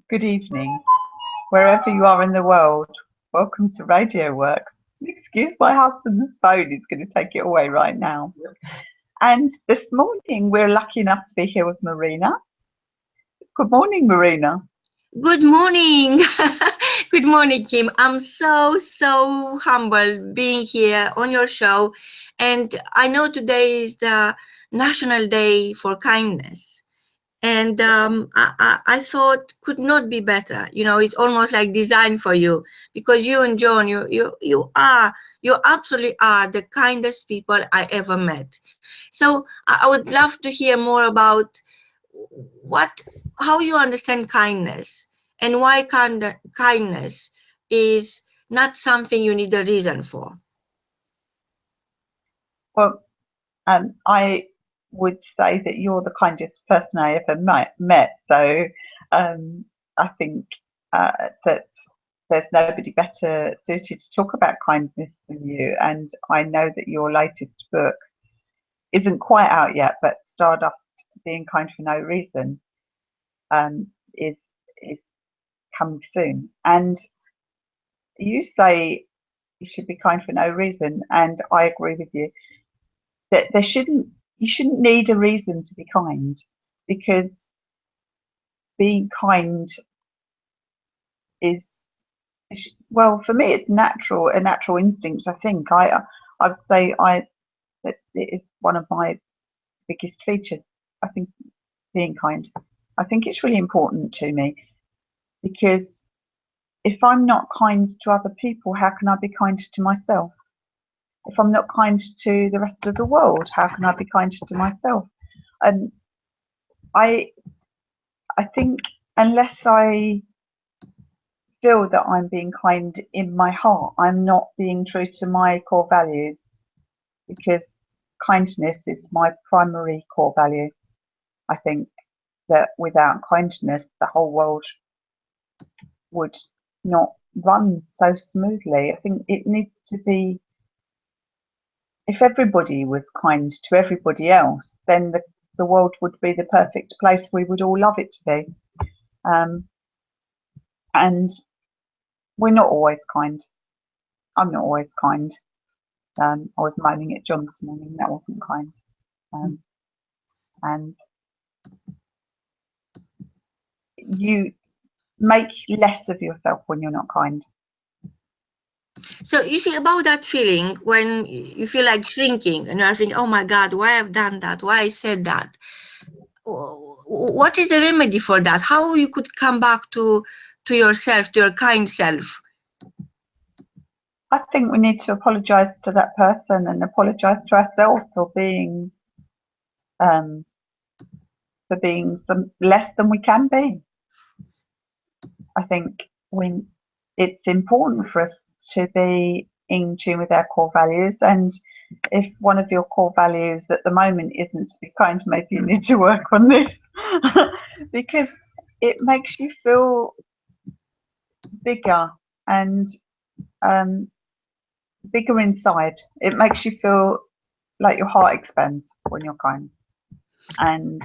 good evening, wherever you are in the world. Welcome to Radio Works. Excuse my husband's phone, he's going to take it away right now. And this morning we're lucky enough to be here with Marina. Good morning, Marina. Good morning. Good morning, Kim. I'm so humbled being here on your show. And I know today is the National Day for Kindness. And I thought could not be better. You know, it's almost like designed for you, because you and John, you absolutely are the kindest people I ever met. So I would love to hear more about how you understand kindness, and why kindness is not something you need a reason for. Well, I would say that you're the kindest person I ever met. So I think that there's nobody better suited to talk about kindness than you. And I know that your latest book isn't quite out yet, but Stardust, Being Kind for No Reason, is coming soon. And you say you should be kind for no reason, and I agree with you that you shouldn't need a reason to be kind, because being kind is, well, for me it's a natural instinct. I think I would say that it is one of my biggest features. I think being kind, I think it's really important to me, because if I'm not kind to other people, how can I be kind to myself? If I'm not kind to the rest of the world, how can I be kind to myself? And I think unless I feel that I'm being kind in my heart, I'm not being true to my core values, because kindness is my primary core value. I think that without kindness, the whole world would not run so smoothly. I think it needs to be, if everybody was kind to everybody else, then the world would be the perfect place we would all love it to be. And we're not always kind. I'm not always kind. I was moaning at John this morning, that wasn't kind. And you make less of yourself when you're not kind. So you see, about that feeling when you feel like shrinking and you're thinking, oh my God, why I've done that? Why I said that? What is the remedy for that? How you could come back to yourself, to your kind self? I think we need to apologise to that person and apologise to ourselves for being some less than we can be. I think it's important for us to be in tune with our core values, and if one of your core values at the moment isn't to be kind, maybe you need to work on this because it makes you feel bigger and bigger inside. It makes you feel like your heart expands when you're kind, and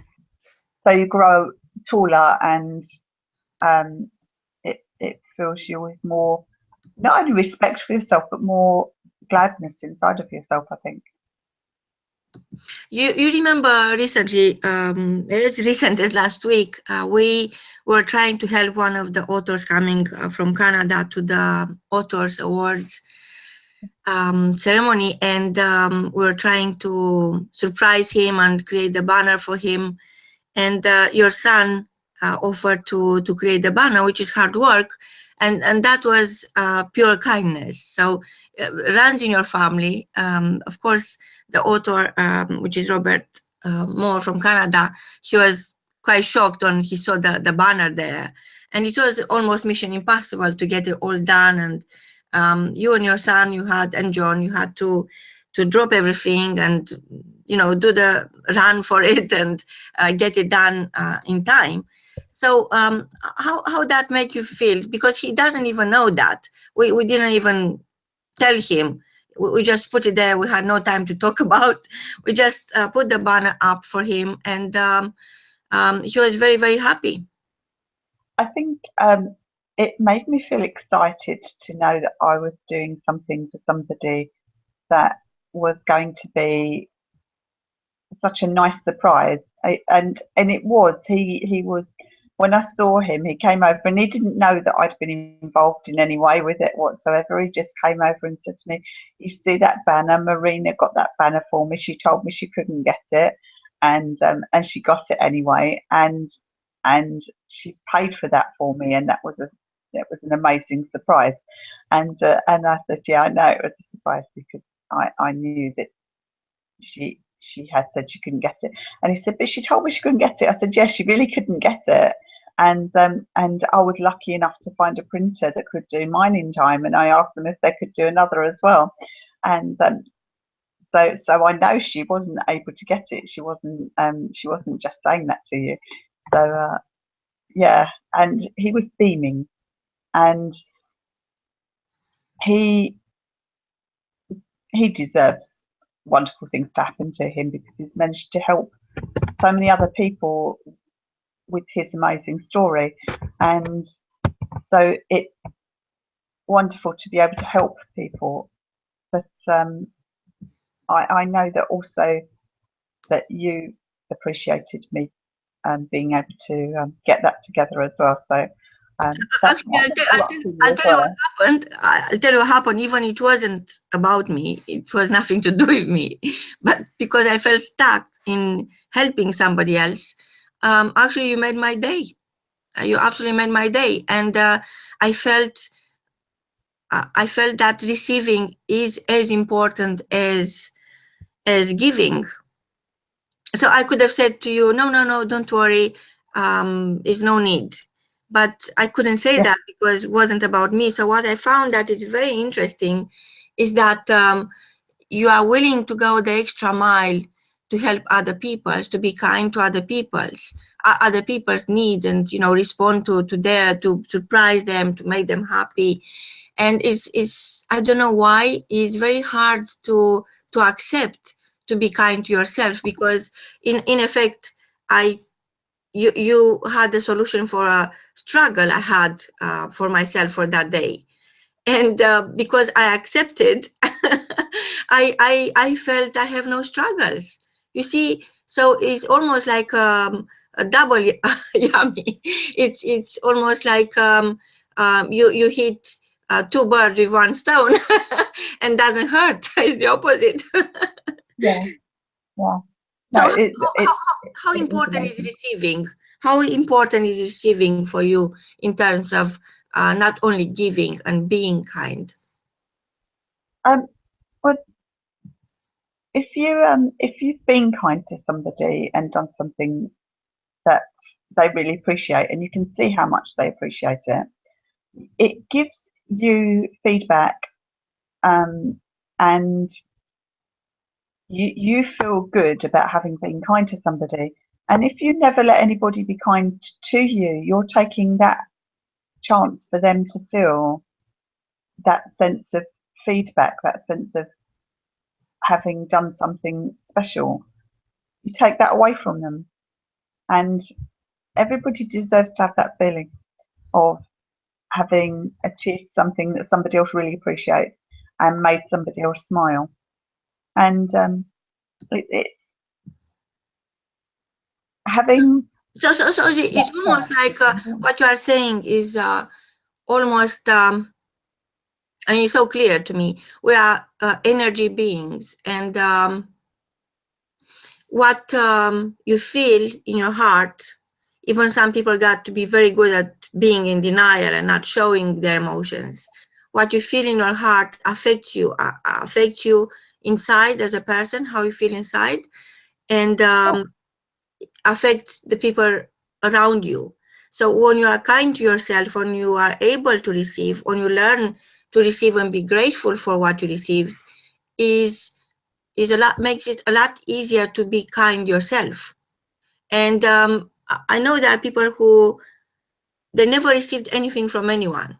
so you grow taller, and it fills you with more, not only respect for yourself, but more gladness inside of yourself, I think. You remember recently, as recent as last week, we were trying to help one of the authors coming from Canada to the Authors Awards ceremony, and we were trying to surprise him and create the banner for him. And your son offered to create the banner, which is hard work, and that was pure kindness. So runs in your family. Of course, the author, which is Robert Moore from Canada, he was quite shocked when he saw the banner there. And it was almost mission impossible to get it all done. And you and your son, and John, you had to drop everything and, do the run for it and get it done in time. So how that make you feel? Because he doesn't even know that. We didn't even tell him. We just put it there. We had no time to talk about. We just put the banner up for him, and he was very, very happy. I think it made me feel excited to know that I was doing something for somebody that was going to be such a nice surprise. And it was, he was, when I saw him, he came over and he didn't know that I'd been involved in any way with it whatsoever. He just came over and said to me, "You see that banner? Marina got that banner for me. She told me she couldn't get it, and she got it anyway, and she paid for that for me, and that was an amazing surprise." And I said, "Yeah, I know it was a surprise because I knew that she had said she couldn't get it." And he said, "But she told me she couldn't get it." I said, "Yes, she really couldn't get it." And I was lucky enough to find a printer that could do mine in time, and I asked them if they could do another as well. And so I know she wasn't able to get it. She wasn't just saying that to you. So yeah, and he was beaming, and he deserves wonderful things to happen to him because he's managed to help so many other people with his amazing story. And so it's wonderful to be able to help people. But I know that also that you appreciated me being able to get that together as well. So actually, I'll tell you what happened. I'll tell you what happened. Even it wasn't about me. It was nothing to do with me. But because I felt stuck in helping somebody else, actually, you made my day. You absolutely made my day. And I felt that receiving is as important as giving. So I could have said to you, no, don't worry. There's no need. But I couldn't say that because it wasn't about me. So what I found that is very interesting is that you are willing to go the extra mile to help other people, to be kind to other people's needs, and respond to their, to surprise them, to make them happy. And it's I don't know why it's very hard to accept, to be kind to yourself, because in effect you had the solution for a struggle I had for myself for that day. And because I accepted, I felt I have no struggles. You see, so it's almost like a double yummy. It's almost like you hit two birds with one stone, and doesn't hurt. It's the opposite. Yeah. So how important is receiving? How important is receiving for you in terms of not only giving and being kind? Well, if you've been kind to somebody and done something that they really appreciate, and you can see how much they appreciate it, it gives you feedback, and you feel good about having been kind to somebody. And if you never let anybody be kind to you, you're taking that chance for them to feel that sense of feedback, that sense of having done something special. You take that away from them. And everybody deserves to have that feeling of having achieved something that somebody else really appreciates and made somebody else smile. And it's having... So it's almost like what you are saying is almost, and it's so clear to me, we are energy beings, and what you feel in your heart, even some people got to be very good at being in denial and not showing their emotions. What you feel in your heart affects you inside as a person, how you feel inside, and affects the people around you. So when you are kind to yourself, when you are able to receive, when you learn to receive and be grateful for what you received, makes it a lot easier to be kind yourself. And I know there are people who they never received anything from anyone,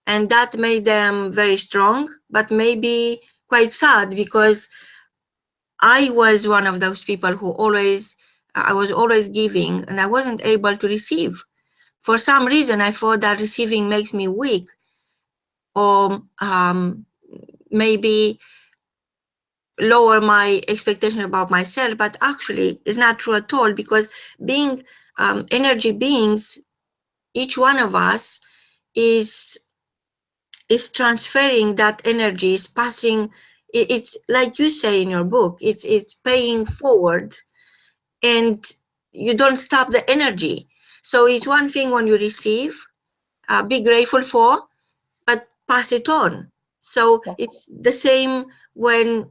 and that made them very strong, but maybe quite sad, because I was one of those people who I was always giving, and I wasn't able to receive. for some reason I thought that receiving makes me weak, or maybe lower my expectation about myself, but actually it's not true at all, because being energy beings, each one of us is transferring that energy, is passing. It's like you say in your book, it's paying forward, and you don't stop the energy. So it's one thing when you receive, be grateful for, but pass it on. So it's the same when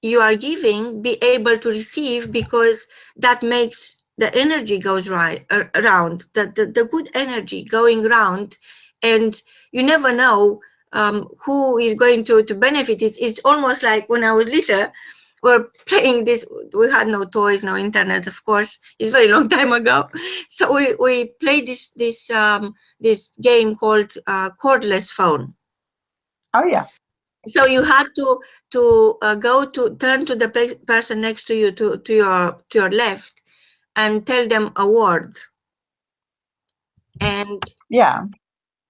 you are giving, be able to receive, because that makes the energy goes right around, the good energy going around, and you never know who is going to benefit. It's almost like when I was little, we're playing this, we had no toys, no internet, of course, it's a very long time ago. So we played this game called cordless phone. Oh yeah. So you had to turn to the person next to you, to your left, and tell them a word, and yeah,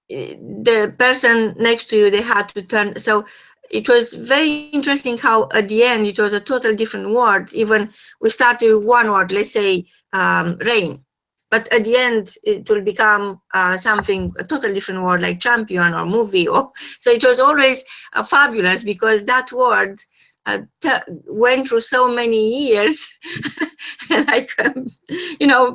the person next to you, they had to turn. So it was very interesting how at the end it was a total different word. Even we started with one word, let's say rain, but at the end it will become something, a totally different word, like champion or movie. Or so it was always fabulous, because that word went through so many years, like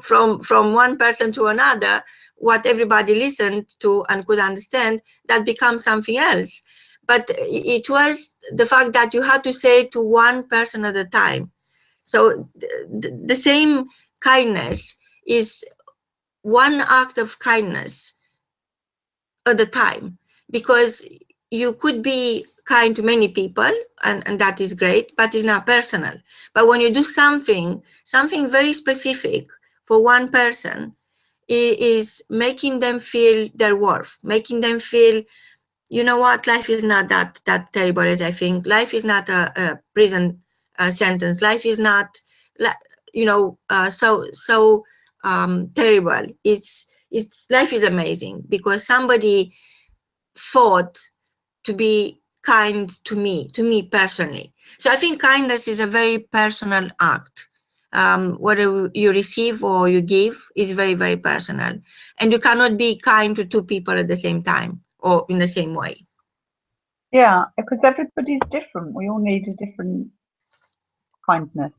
from one person to another, what everybody listened to and could understand, that becomes something else. But it was the fact that you had to say it to one person at a time. So the same kindness is one act of kindness at a time, because you could be kind to many people, and that is great, but it's not personal. But when you do something very specific for one person, it is making them feel their worth, making them feel, you know what, life is not that terrible as I think. Life is not a prison sentence. Life is not, so terrible. It's life is amazing because somebody thought to be kind to me personally. So I think kindness is a very personal act. Whether you receive or you give is very, very personal, and you cannot be kind to two people at the same time or in the same way. Yeah, because everybody's different. We all need a different kindness.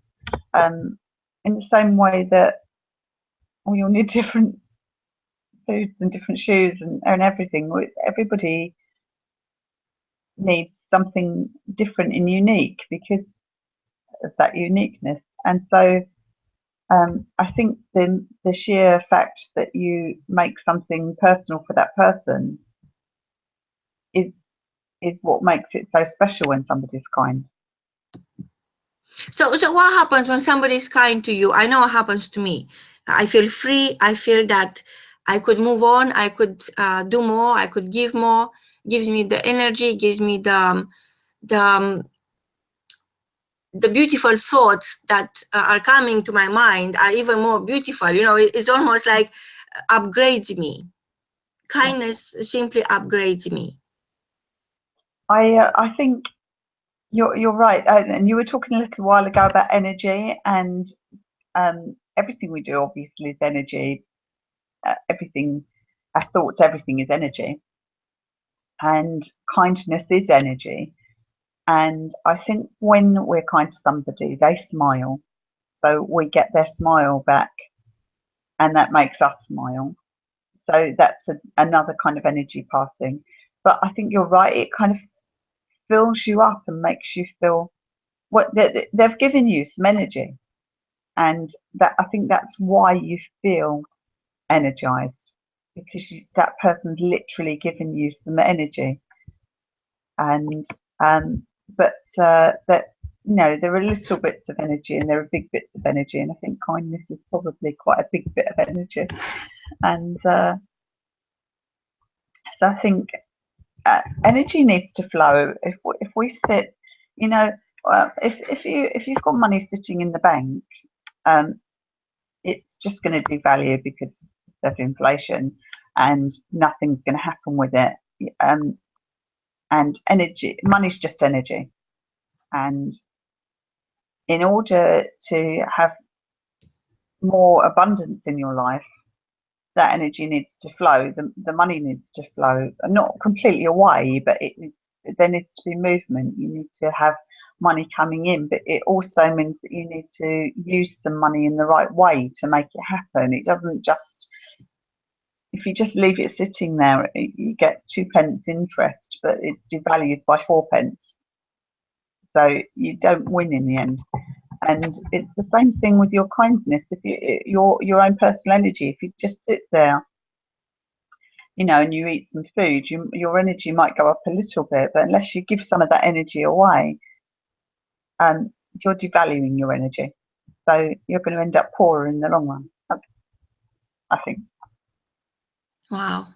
In the same way that we all need different foods and different shoes and everything. Everybody needs something different and unique because of that uniqueness. And so I think the sheer fact that you make something personal for that person is what makes it so special when somebody's kind. So what happens when somebody is kind to you? I know what happens to me. I feel free. I feel that I could move on. I could do more. I could give more. Gives me the energy. Gives me the beautiful thoughts that are coming to my mind are even more beautiful. It's almost like upgrades me. Kindness simply upgrades me. I think you're right, and you were talking a little while ago about energy, and everything we do obviously is energy. Everything, our thoughts, everything is energy, and kindness is energy. And I think when we're kind to somebody, they smile, so we get their smile back, and that makes us smile. So that's another kind of energy passing. But I think you're right; it kind of fills you up and makes you feel what they've given you some energy, and that I think that's why you feel energized, because that person's literally given you some energy. And but that there are little bits of energy and there are big bits of energy, and I think kindness is probably quite a big bit of energy. And so I think energy needs to flow. If we sit, if you've got money sitting in the bank, it's just going to devalue because of inflation, and nothing's going to happen with it. And energy, money's just energy, and in order to have more abundance in your life, that energy needs to flow, the money needs to flow, not completely away, but there needs to be movement. You need to have money coming in, but it also means that you need to use the money in the right way to make it happen. It doesn't just, if you just leave it sitting there, you get 2p interest, but it's devalued by 4p. So you don't win in the end. And it's the same thing with your kindness. If your own personal energy, if you just sit there, you know, and you eat some food, your energy might go up a little bit, but unless you give some of that energy away, you're devaluing your energy. So you're going to end up poorer in the long run, I think. Wow.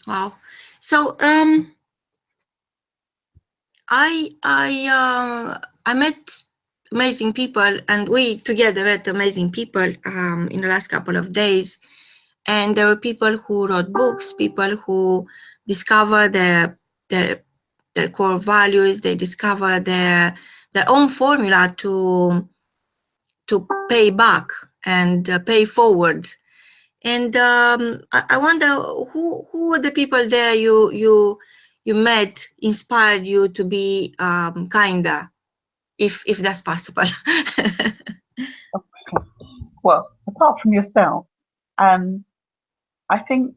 Wow. So I met amazing people, and we together met amazing people in the last couple of days. And there were people who wrote books, people who discover their core values. They discover their own formula to pay back and pay forward. And I wonder who were the people there you met, inspired you to be kinder, if that's possible. Well, apart from yourself, I think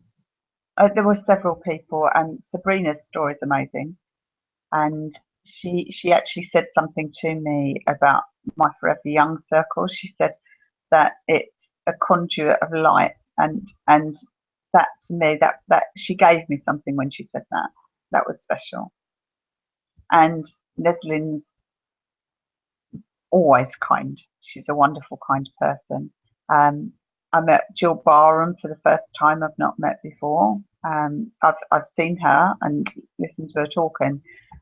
there were several people, and Sabrina's story is amazing. And she actually said something to me about my Forever Young circle. She said that it's a conduit of light, and that to me, that she gave me something when she said that. That was special. And Leslie's always kind. She's a wonderful, kind person. I met Jill Barham for the first time. I've not met before. I've seen her and listened to her talk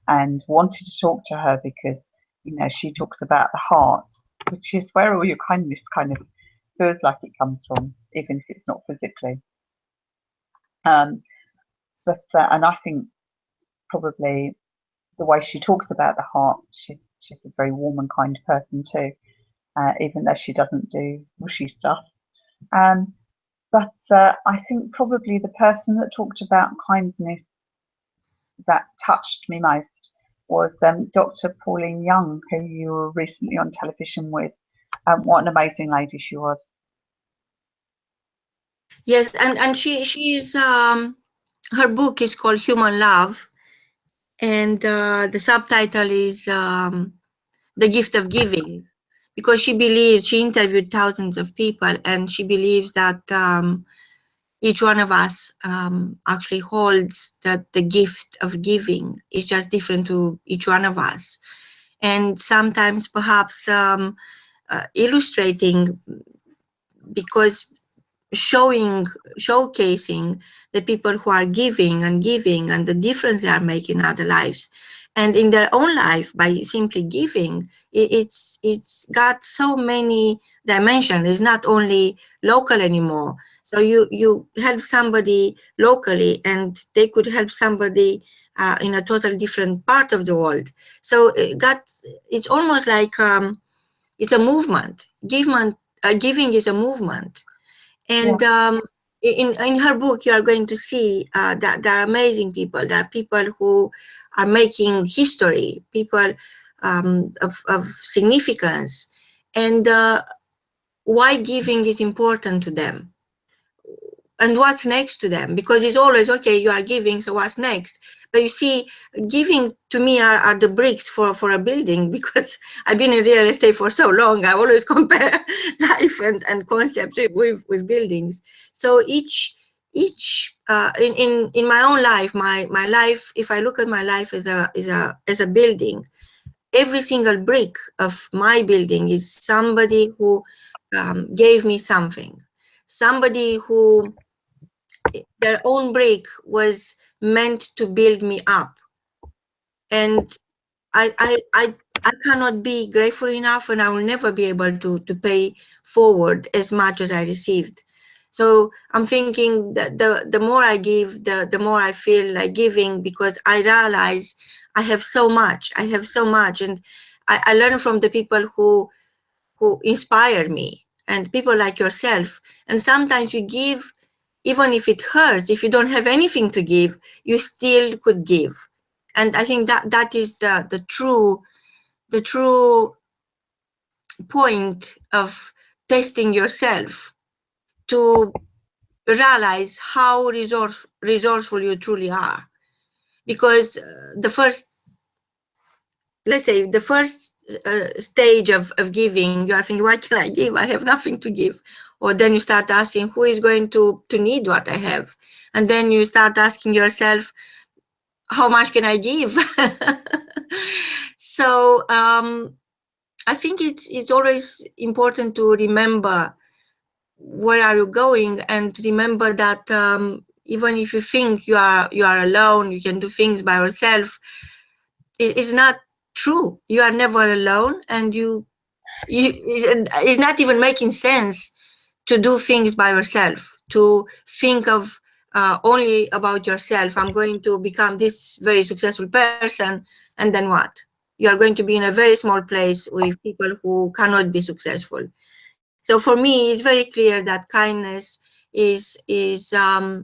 and wanted to talk to her because, you know, she talks about the heart, which is where all your kindness kind of feels like it comes from, even if it's not physically. And I think probably the way she talks about the heart, she's a very warm and kind person too, even though she doesn't do mushy stuff. But I think probably the person that talked about kindness that touched me most was Dr. Pauline Young, who you were recently on television with. What an amazing lady she was. Yes, and she's her book is called Human Love, and the subtitle is The Gift of Giving, because she believes, she interviewed thousands of people, and she believes that each one of us actually holds the gift of giving. It's just different to each one of us. And sometimes perhaps illustrating, because showcasing the people who are giving and the difference they are making in other lives and in their own life by simply giving. It's got so many dimensions. It's not only local anymore. So you help somebody locally and they could help somebody in a totally different part of the world. So it's almost like it's a movement. Giving is a movement. And in her book, you are going to see that there are amazing people. There are people who are making history, people of significance, and why giving is important to them, and what's next to them. Because it's always, okay, you are giving, so what's next? But you see, giving to me are the bricks for a building, because I've been in real estate for so long. I always compare life and concepts with buildings. So each in my own life, my life, if I look at my life as a building, every single brick of my building is somebody who gave me something, somebody who their own brick was meant to build me up. And I cannot be grateful enough, and I will never be able to pay forward as much as I received. So I'm thinking that the more I give, the more I feel like giving, because I realize I have so much. I have so much, and I learn from the people who inspire me, and people like yourself. And sometimes you give, even if it hurts, if you don't have anything to give, you still could give. And I think that is the true point of testing yourself, to realize how resourceful you truly are. Because the first, let's say, the first stage of giving, you are thinking, what can I give? I have nothing to give. Or then you start asking, who is going to need what I have? And then you start asking yourself, how much can I give? So I think it's always important to remember where are you going, and remember that even if you think you are alone, you can do things by yourself, it is not true. You are never alone, and it's not even making sense to do things by yourself, to think of only about yourself. I'm going to become this very successful person, and then what? You are going to be in a very small place with people who cannot be successful. So for me, it's very clear that kindness is a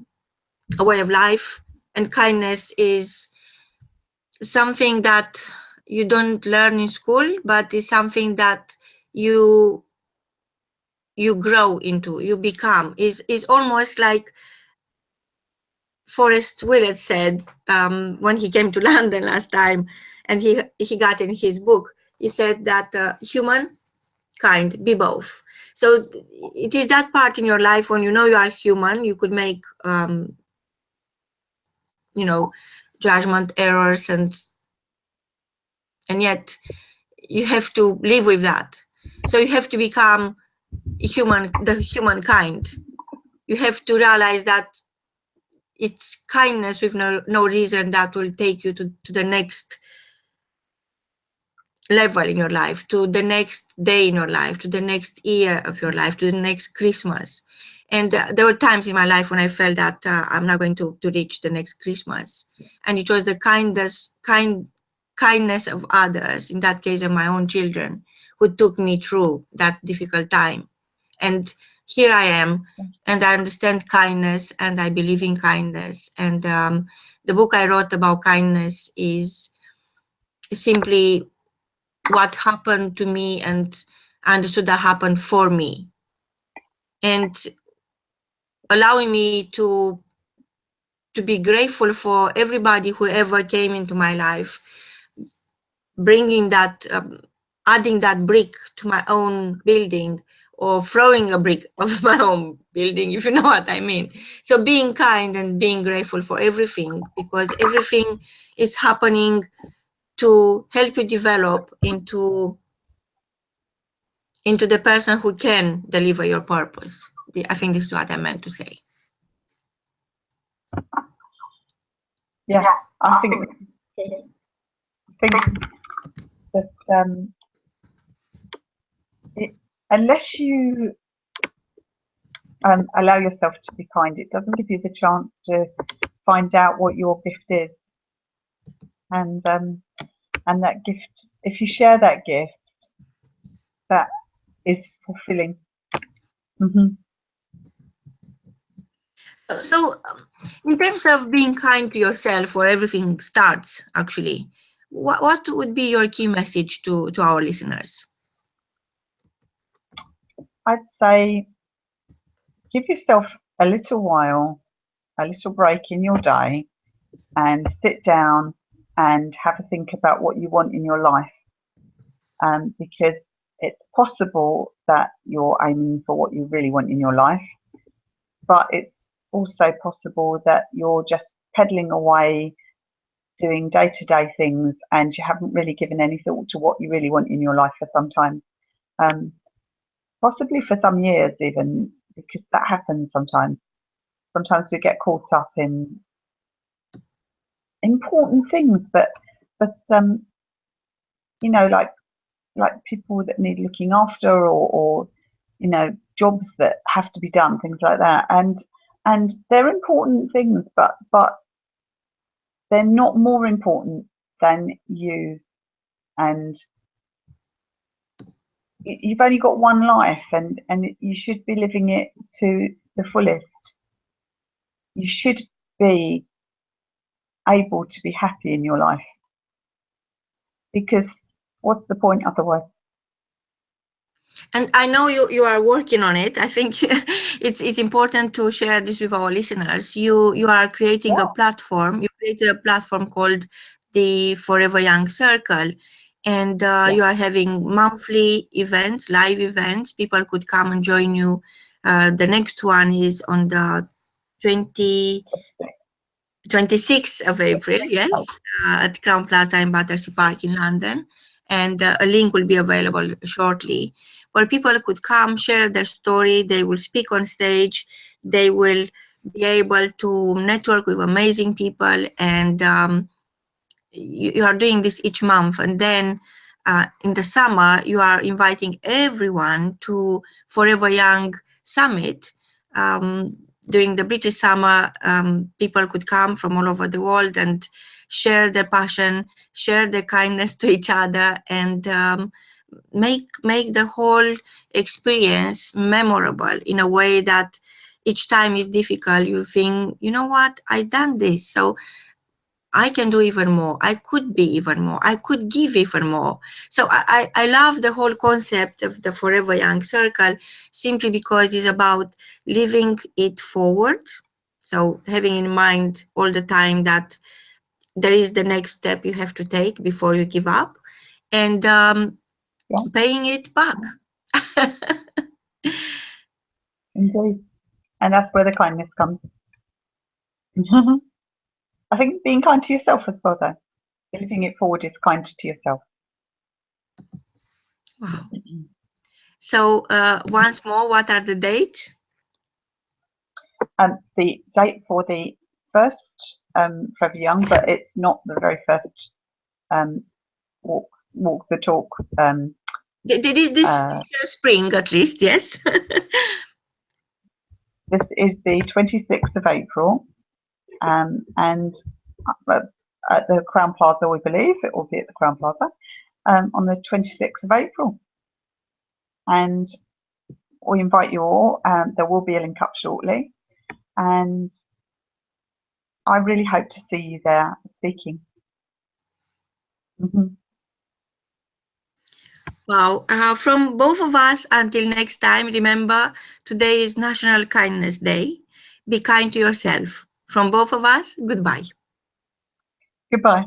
way of life, and kindness is something that you don't learn in school, but is something that you grow into, you become. Is almost like Forrest Willett said when he came to London last time, and he got in his book, he said that humankind be both. So it is that part in your life when you know you are human, you could make judgment errors, and yet you have to live with that. So you have to become the humankind. You have to realize that it's kindness with no reason that will take you to the next level in your life, to the next day in your life, to the next year of your life, to the next Christmas. And there were times in my life when I felt that I'm not going to reach the next Christmas. And it was the kindness of others, in that case of my own children, who took me through that difficult time. And here I am, and I understand kindness, and I believe in kindness. And the book I wrote about kindness is simply what happened to me, and I understood that happened for me, and allowing me to be grateful for everybody who ever came into my life, bringing that, adding that brick to my own building, or throwing a brick of my own building, if you know what I mean. So being kind and being grateful for everything, because everything is happening to help you develop into the person who can deliver your purpose. I think this is what I meant to say. Yeah, I think that unless you allow yourself to be kind, it doesn't give you the chance to find out what your gift is, and that gift, if you share that gift, that is fulfilling. So in terms of being kind to yourself, where everything starts, actually, what would be your key message to our listeners? I'd say give yourself a little while, a little break in your day, and sit down and have a think about what you want in your life, because it's possible that you're aiming for what you really want in your life, but it's also possible that you're just pedaling away doing day-to-day things, and you haven't really given any thought to what you really want in your life for some time, possibly for some years even, because that happens sometimes. Sometimes we get caught up in important things, but like people that need looking after, or jobs that have to be done, things like that, and they're important things, but they're not more important than you, and you've only got one life, and you should be living it to the fullest. You should be able to be happy in your life, because what's the point otherwise? And I know you are working on it. I think it's important to share this with our listeners. You are creating a platform. You created a platform called the Forever Young Circle, and you are having monthly events, live events. People could come and join you. The next one is on the 26th of April, yes, at Crown Plaza in Battersea Park in London. And a link will be available shortly, where people could come, share their story. They will speak on stage. They will be able to network with amazing people. And you are doing this each month. And then in the summer, you are inviting everyone to Forever Young Summit. During the British summer, people could come from all over the world and share their passion, share their kindness to each other, and make the whole experience memorable in a way that each time is difficult. You think, you know what, I've done this, so I can do even more. I could be even more. I could give even more. So I love the whole concept of the Forever Young Circle, simply because it's about living it forward. So having in mind all the time that there is the next step you have to take before you give up, and paying it back. Indeed. And that's where the kindness comes. I think being kind to yourself as well, though. Living it forward is kind to yourself. Wow. So once more, what are the dates? The date for the first Forever Young, but it's not the very first walk the talk. This spring, at least, yes. This is the 26th of April, and at the Crown Plaza, we believe it will be at the Crown Plaza on the 26th of April. And we invite you all. There will be a link up shortly, and I really hope to see you there speaking. Wow. From both of us, until next time, remember, today is National Kindness Day. Be kind to yourself. From both of us, goodbye. Goodbye.